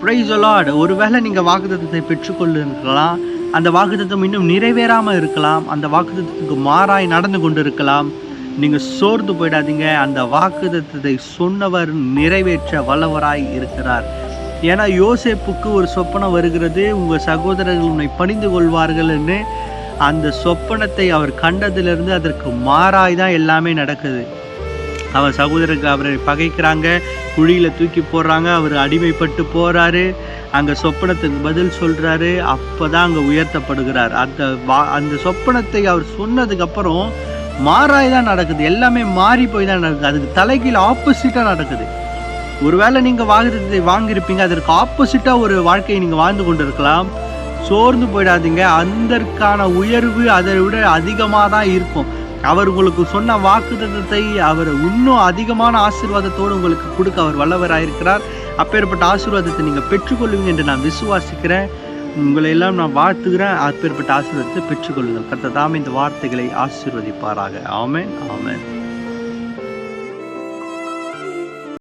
Praise the Lord. ஒருவேளை நீங்க வாக்குத்தத்தத்தை பெற்றுக்கொள்ளுங்கலாம், அந்த வாக்குத்தத்தம் இன்னும் நிறைவேறாம இருக்கலாம், அந்த வாக்குத்தத்தத்துக்கு மாறாய் நடந்து கொண்டு இருக்கலாம். நீங்க சோர்ந்து போயிடாதீங்க. அந்த வாக்குத்தத்தத்தை சொன்னவர் நிறைவேற்ற வல்லவராய் இருக்கிறார். ஏன்னா யோசேப்புக்கு ஒரு சொப்பனம் வருகிறது, உங்க சகோதரர்கள் உன்னை பணிந்து கொள்வார்கள்னு. அந்த சொப்பனத்தை அவர் கண்டதிலிருந்து அதற்கு மாறாய் தான் எல்லாமே நடக்குது. அவன் சகோதரருக்கு அவரை பகைக்கிறாங்க, குழியில் தூக்கி போடுறாங்க, அவர் அடிமைப்பட்டு போகிறாரு, அங்கே சொப்பனத்துக்கு பதில் சொல்கிறாரு, அப்போ தான் அங்கே உயர்த்தப்படுகிறார். அந்த சொப்பனத்தை அவர் சொன்னதுக்கப்புறம் மாறாய் தான் நடக்குது, எல்லாமே மாறி போய் தான் நடக்குது, அதுக்கு தலைகீழ் ஆப்போசிட்டாக நடக்குது. ஒருவேளை நீங்கள் வாக்குத்தத்தத்தை வாங்கியிருப்பீங்க, அதற்கு ஆப்போசிட்டாக ஒரு வாழ்க்கையை நீங்கள் வாழ்ந்து கொண்டு இருக்கலாம். சோர்ந்து போயிடாதீங்க, அதற்கான உயர்வு அதை விட அதிகமாக தான் இருக்கும். அவர் உங்களுக்கு சொன்ன வாக்குத்தத்தத்தை அவர் இன்னும் அதிகமான ஆசீர்வாதத்தோடு உங்களுக்கு கொடுக்க அவர் வல்லவராயிருக்கிறார். அப்பேற்பட்ட ஆசீர்வாதத்தை நீங்கள் பெற்றுக்கொள்வீங்க என்று நான் விசுவாசிக்கிறேன். உங்களை எல்லாம் நான் வாழ்த்துகிறேன். அப்பேற்பட்ட ஆசீர்வாதத்தை பெற்றுக்கொள்ளுங்கள். கர்த்தர் தாமே இந்த வார்த்தைகளை ஆசீர்வதிப்பாராக. ஆமென், ஆமென்.